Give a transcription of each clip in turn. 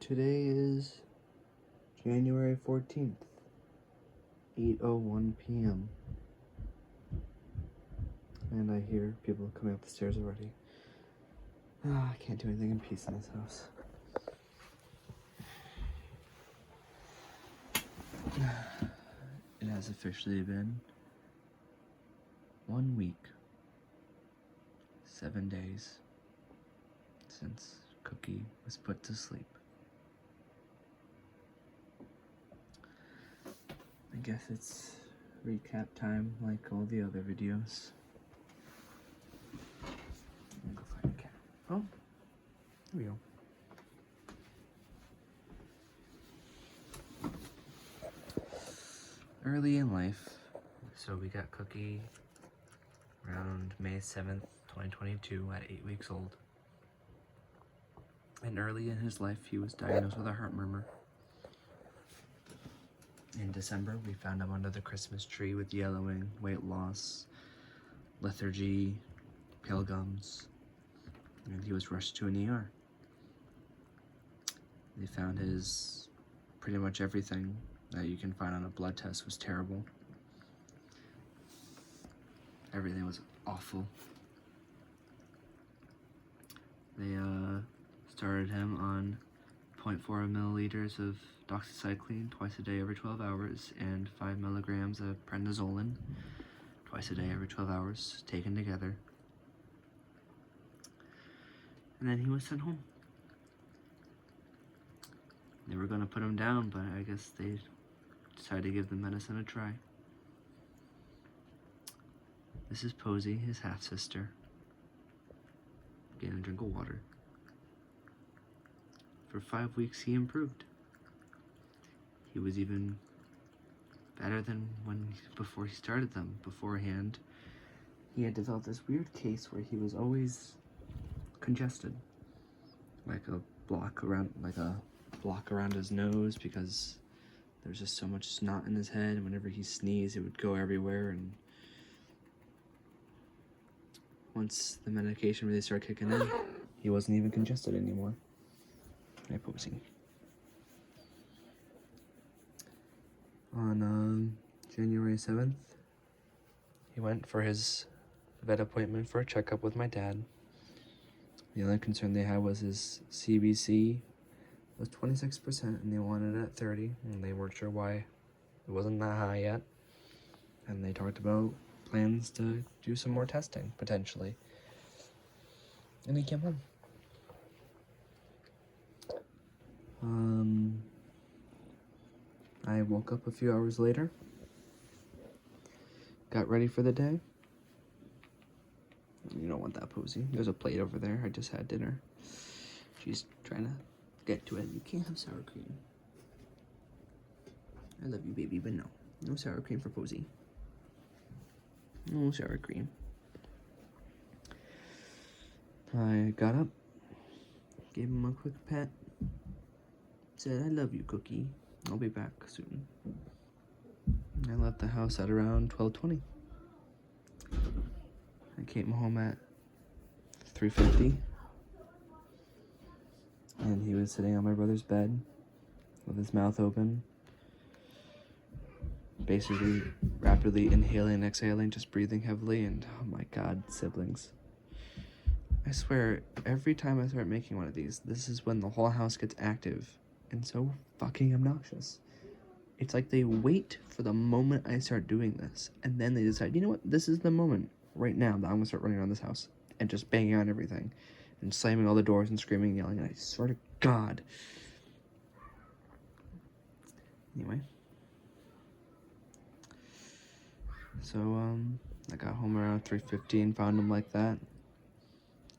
Today is January 14th, 8:01 p.m. And I hear people coming up the stairs already. I can't do anything in peace in this house. It has officially been 1 week, 7 days since Cookie was put to sleep. I guess it's recap time like all the other videos. I'm gonna go find a cat. Oh, here we go. Early in life, so we got Cookie around May 7th, 2022 at 8 weeks old. And early in his life, he was diagnosed with a heart murmur. In December, we found him under the Christmas tree with yellowing, weight loss, lethargy, pale gums, and he was rushed to an ER. They found his pretty much everything that you can find on a blood test was terrible. Everything was awful. They started him on 0.4 milliliters of doxycycline twice a day every 12 hours and 5 milligrams of prednisolone twice a day every 12 hours, taken together. And then he was sent home. They were going to put him down, but I guess they decided to give the medicine a try. This is Posey, his half-sister. Getting a drink of water. For 5 weeks, he improved. He was even better than before he started them. Beforehand, he had developed this weird case where he was always congested, like a block around his nose, because there's just so much snot in his head, and whenever he sneezed, it would go everywhere. And once the medication really started kicking in, he wasn't even congested anymore. Hi, Posey. On January 7th, he went for his vet appointment for a checkup with my dad. The only concern they had was his CBC was 26% and they wanted it at 30, and they weren't sure why it wasn't that high yet. And they talked about plans to do some more testing, potentially. And he came home. I woke up a few hours later, got ready for the day. You don't want that, Posey. There's a plate over there. I just had dinner. She's trying to get to it. You can't have sour cream. I love you, baby, but no. No sour cream for Posey. No sour cream. I got up, gave him a quick pet, said, I love you, Cookie. I'll be back soon. I left the house at around 12:20. I came home at 3:50, and he was sitting on my brother's bed with his mouth open, basically rapidly inhaling and exhaling, just breathing heavily, and oh my god, siblings. I swear, every time I start making one of these, this is when the whole house gets active and so fucking obnoxious. It's like they wait for the moment I start doing this, and then they decide, you know what, this is the moment right now that I'm gonna start running around this house and just banging on everything and slamming all the doors and screaming and yelling, and I swear to God. Anyway. So, I got home around 3:50 and found him like that,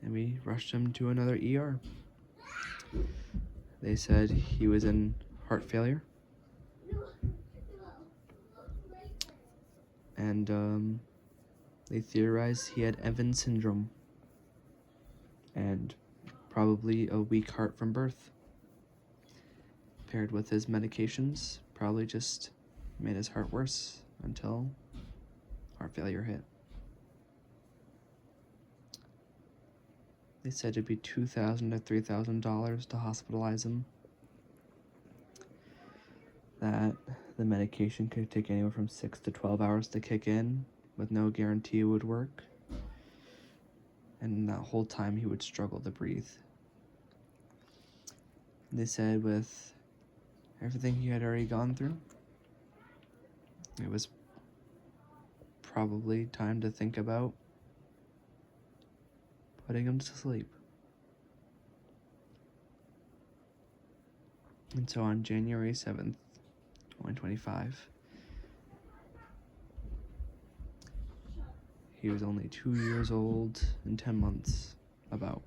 and we rushed him to another ER. They said he was in heart failure, and they theorized he had Evans syndrome and probably a weak heart from birth. Paired with his medications, probably just made his heart worse until heart failure hit. They said it'd be $2,000 to $3,000 to hospitalize him. that the medication could take anywhere from 6 to 12 hours to kick in, with no guarantee it would work. And that whole time he would struggle to breathe. They said with everything he had already gone through, it was probably time to think about putting him to sleep. And so on January 7th, 2025, he was only 2 years old and 10 months, about,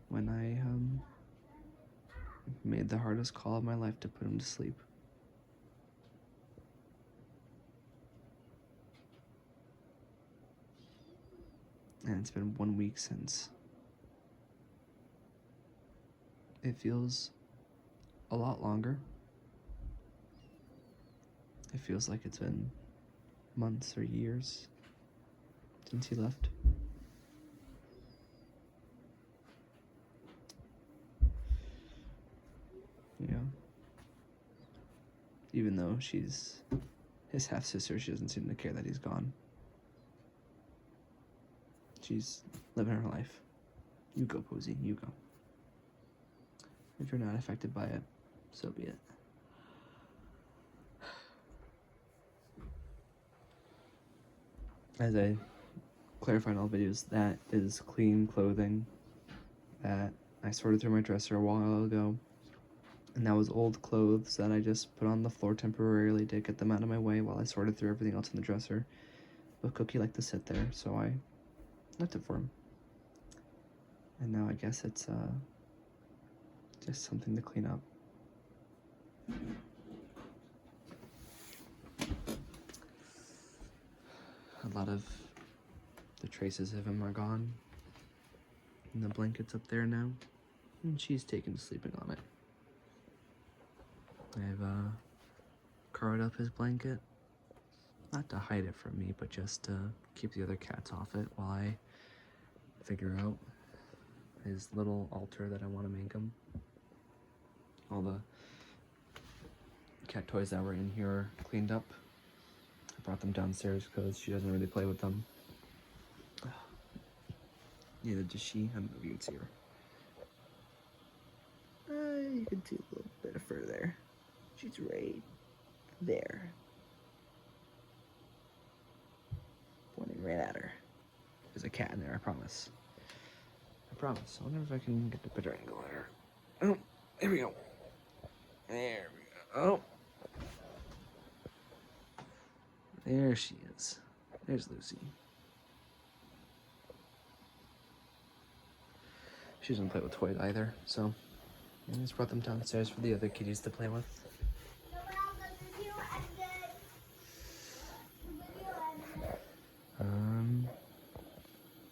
when I made the hardest call of my life to put him to sleep. And it's been 1 week since. It feels a lot longer. It feels like it's been months or years since he left. You know, even though she's his half-sister, she doesn't seem to care that he's gone. She's living her life. You go, Posey, you go. If you're not affected by it, so be it. As I clarify in all videos, that is clean clothing that I sorted through my dresser a while ago. And that was old clothes that I just put on the floor temporarily to get them out of my way while I sorted through everything else in the dresser. But Cookie liked to sit there, so I left it for him. And now I guess it's just something to clean up. A lot of the traces of him are gone. And the blanket's up there now. And she's taken to sleeping on it. I've curled up his blanket. Not to hide it from me, but just to keep the other cats off it while I figure out his little altar that I want to make him. All the cat toys that were in here are cleaned up. I brought them downstairs because she doesn't really play with them. Neither does she. I don't know if you can see her. You can see a little bit of fur there. She's right there. Pointing right at her. There's a cat in there, I promise. I promise. I wonder if I can get the better angle at her. Oh, there we go. There we go. Oh. There she is. There's Lucy. She doesn't play with toys either, so I just brought them downstairs for the other kitties to play with.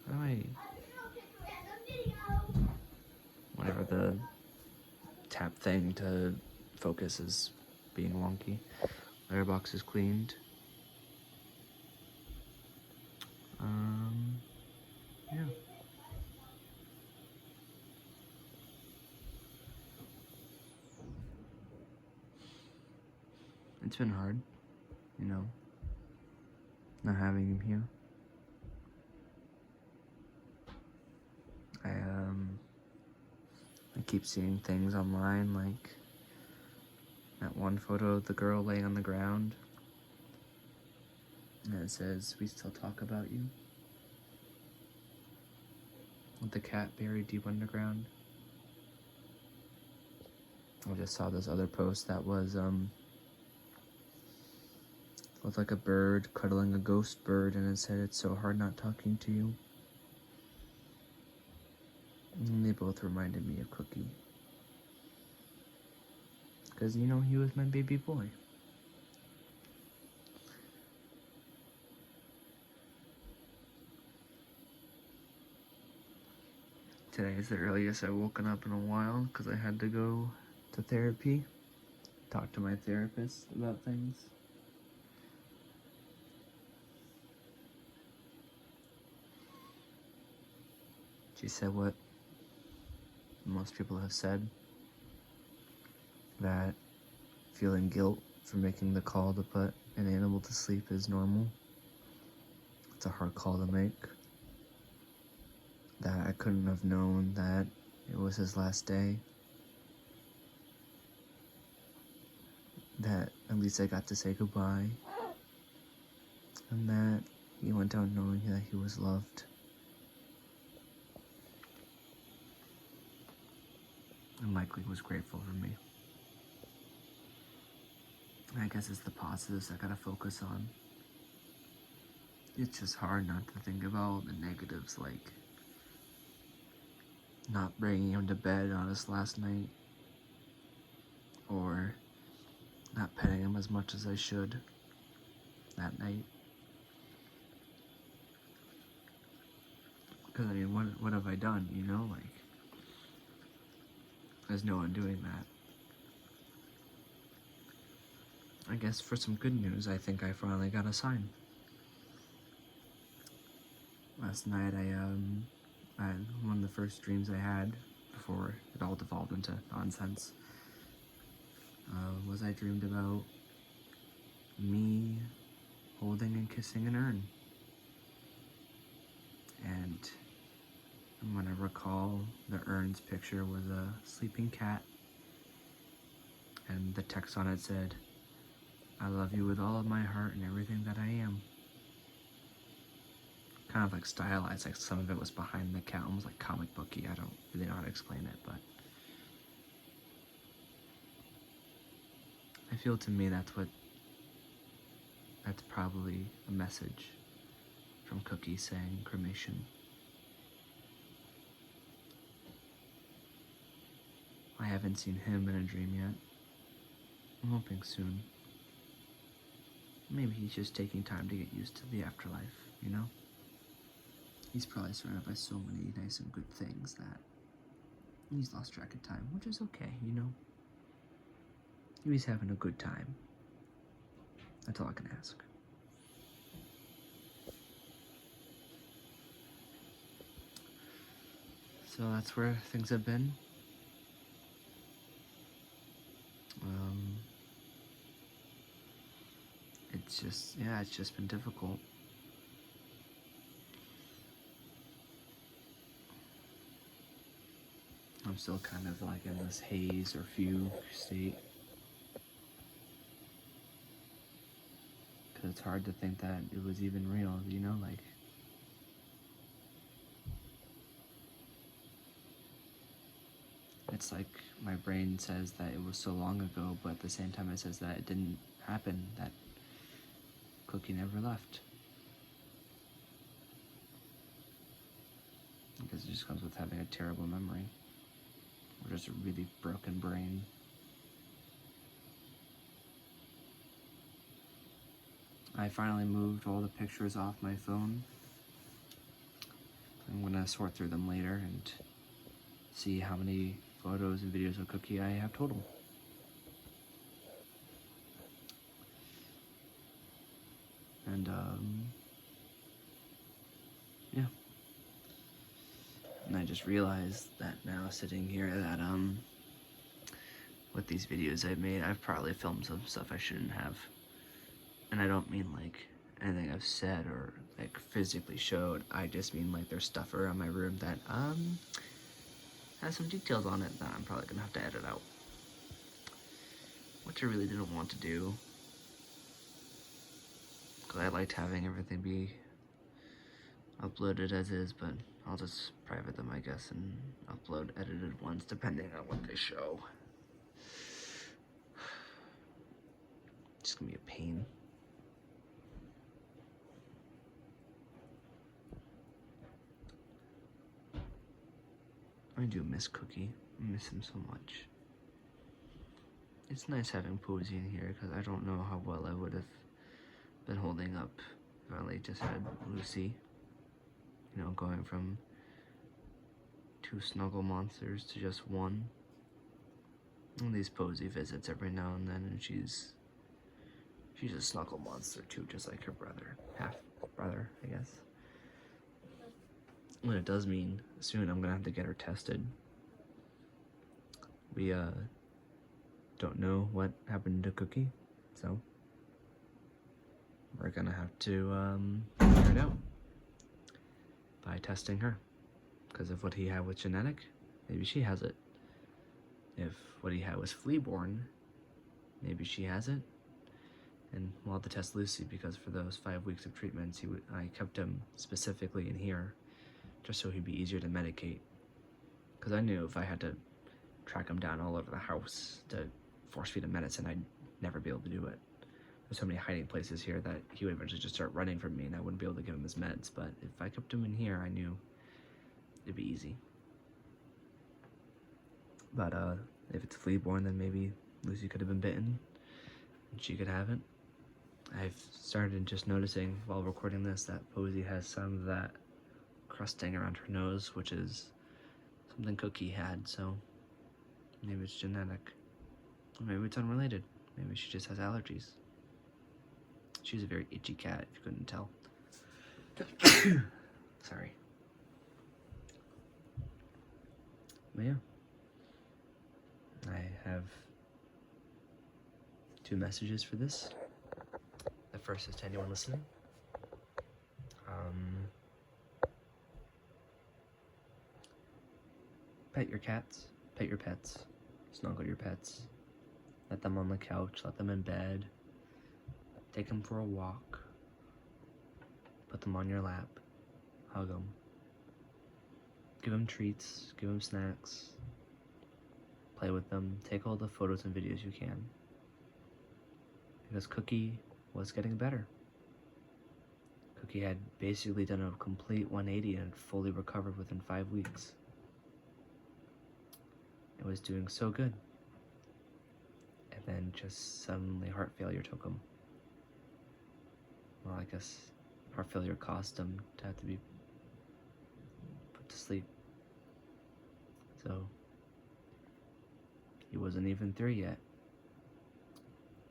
Alright. Whatever the tap thing to focus is being wonky. Letterbox is cleaned. Yeah. It's been hard, you know, not having him here. I keep seeing things online, like that one photo of the girl laying on the ground, and it says, "We still talk about you," with the cat buried deep underground. I just saw this other post that was, looked like a bird cuddling a ghost bird, and it said, "It's so hard not talking to you." And they both reminded me of Cookie. Because, you know, he was my baby boy. Today is the earliest I've woken up in a while because I had to go to therapy, talk to my therapist about things. She said what most people have said, that feeling guilt for making the call to put an animal to sleep is normal. It's a hard call to make. That I couldn't have known that it was his last day. That at least I got to say goodbye. And that he went out knowing that he was loved. And likely was grateful for me. I guess it's the positives I gotta focus on. It's just hard not to think about the negatives, like not bringing him to bed on his last night, or not petting him as much as I should that night. Because, I mean, what have I done, you know? Like, there's no one doing that. I guess for some good news, I think I finally got a sign. Last night I had one of the first dreams I had before it all devolved into nonsense. Was I dreamed about me holding and kissing an urn. And when I recall, the urn's picture was a sleeping cat, and the text on it said, "I love you with all of my heart and everything that I am." Kind of like stylized, like some of it was behind the cat, almost like comic booky. I don't really know how to explain it, but I feel to me that's probably a message from Cookie saying cremation. I haven't seen him in a dream yet. I'm hoping soon. Maybe he's just taking time to get used to the afterlife, you know? He's probably surrounded by so many nice and good things that he's lost track of time, which is okay, you know? He's having a good time. That's all I can ask. So that's where things have been. It's just been difficult. I'm still kind of like in this haze or fugue state. Because it's hard to think that it was even real, you know? Like, it's like my brain says that it was so long ago, but at the same time it says that it didn't happen, that Cookie never left. Because it just comes with having a terrible memory, or just a really broken brain. I finally moved all the pictures off my phone. I'm gonna sort through them later and see how many photos and videos of Cookie I have total. And, yeah. And I just realized that now, sitting here, that, with these videos I've made, I've probably filmed some stuff I shouldn't have. And I don't mean, like, anything I've said or, like, physically showed. I just mean, like, there's stuff around my room that, has some details on it that I'm probably gonna have to edit out. Which I really didn't want to do. Because I liked having everything be uploaded as is, but I'll just private them, I guess, and upload edited ones depending on what they show. It's gonna be a pain. I do miss Cookie. I miss him so much. It's nice having Posey in here because I don't know how well I would have been holding up if I only just had Lucy. You know, going from 2 snuggle monsters to just one. And these Posey visits every now and then, and she's a snuggle monster too, just like her brother, half brother, I guess. What it does mean, soon I'm gonna have to get her tested. don't know what happened to Cookie, so we're gonna have to figure it out by testing her. Because if what he had was genetic, maybe she has it. If what he had was flea-borne, maybe she has it. And we'll have to test Lucy, because for those 5 weeks of treatments, I kept him specifically in here, just so he'd be easier to medicate. Because I knew if I had to track him down all over the house to force feed him medicine, I'd never be able to do it. There's so many hiding places here that he would eventually just start running from me, and I wouldn't be able to give him his meds. But if I kept him in here, I knew it'd be easy. But if it's flea-borne, then maybe Lucy could have been bitten, and she could have it. I've started just noticing while recording this that Posey has some of that crusting around her nose, which is something Cookie had, so maybe it's genetic. Or maybe it's unrelated. Maybe she just has allergies. She's a very itchy cat, if you couldn't tell. Sorry. But yeah. I have 2 messages for this. The first is to anyone listening. Pet your cats, pet your pets, snuggle your pets, let them on the couch, let them in bed, take them for a walk, put them on your lap, hug them, give them treats, give them snacks, play with them, take all the photos and videos you can, because Cookie was getting better. Cookie had basically done a complete 180 and fully recovered within 5 weeks. It was doing so good. And then just suddenly heart failure took him. Well, I guess heart failure caused him to have to be put to sleep. So he wasn't even 3 yet.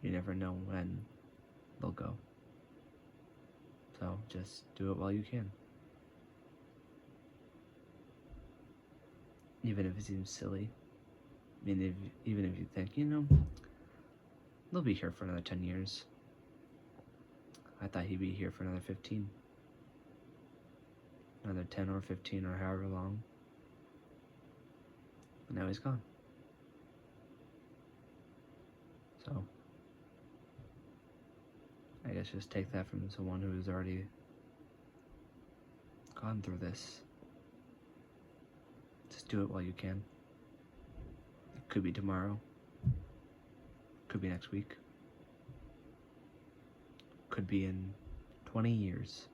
You never know when they'll go. So just do it while you can. Even if it seems silly. I mean, even if you think, they'll be here for another 10 years. I thought he'd be here for another 15. Another 10 or 15 or however long. And now he's gone. So, I guess just take that from someone who's already gone through this. Just do it while you can. It could be tomorrow. Could be next week. Could be in 20 years.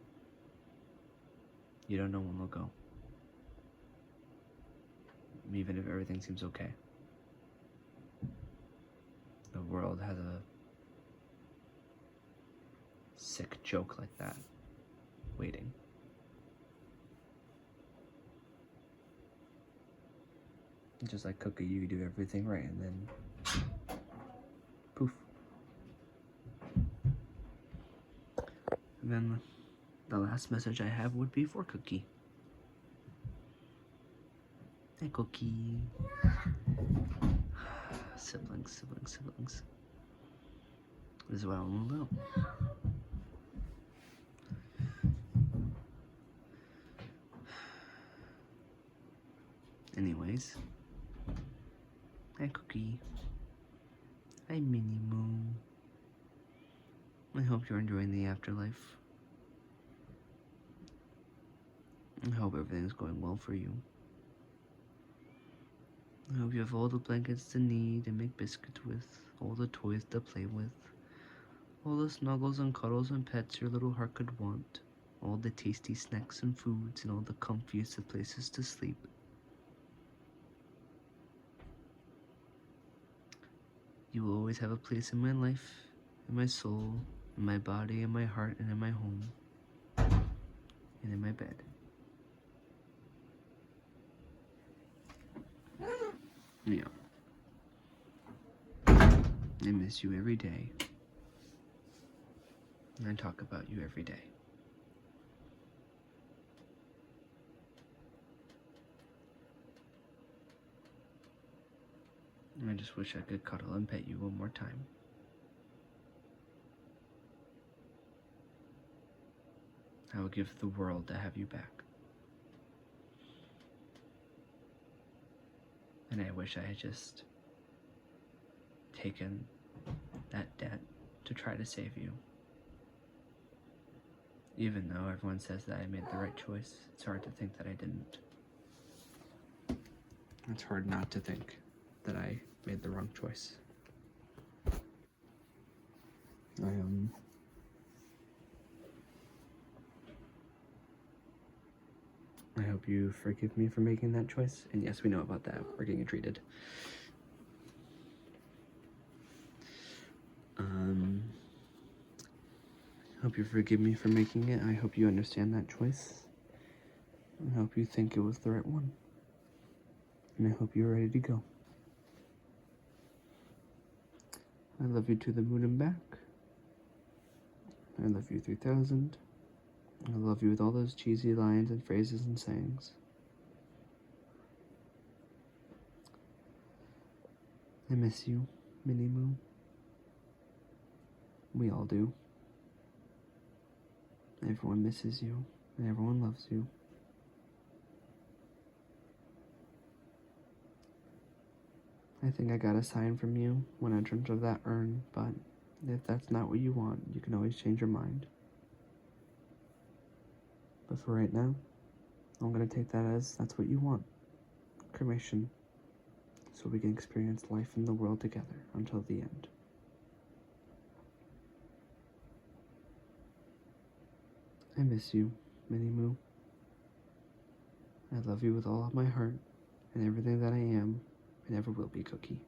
You don't know when they'll go. Even if everything seems okay. The world has a sick joke like that waiting. Just like Cookie, you do everything right and then poof. And then the last message I have would be for Cookie. Hey, Cookie. Siblings, siblings, siblings. This is what I want to know. Anyways. Hi, Cookie. Hi, Minnie Moo. I hope you're enjoying the afterlife. I hope everything's going well for you. I hope you have all the blankets to need and make biscuits with, all the toys to play with, all the snuggles and cuddles and pets your little heart could want, all the tasty snacks and foods, and all the comfiest of places to sleep. You will always have a place in my life, in my soul, in my body, in my heart, and in my home, and in my bed. Yeah. I miss you every day. And I talk about you every day. I just wish I could cuddle and pet you one more time. I would give the world to have you back. And I wish I had just taken that debt to try to save you. Even though everyone says that I made the right choice, it's hard to think that I didn't. It's hard not to think that I made the wrong choice. I hope you forgive me for making that choice. And yes, we know about that. We're getting treated. I hope you forgive me for making it. I hope you understand that choice. I hope you think it was the right one. And I hope you're ready to go. I love you to the moon and back. I love you 3000. I love you with all those cheesy lines and phrases and sayings. I miss you, Minnie Moo. We all do. Everyone misses you, and everyone loves you. I think I got a sign from you when I dreamt of that urn, but if that's not what you want, you can always change your mind. But for right now, I'm gonna take that as that's what you want. Cremation. So we can experience life in the world together until the end. I miss you, Minnie Moo. I love you with all of my heart and everything that I am and ever will be, Cookie.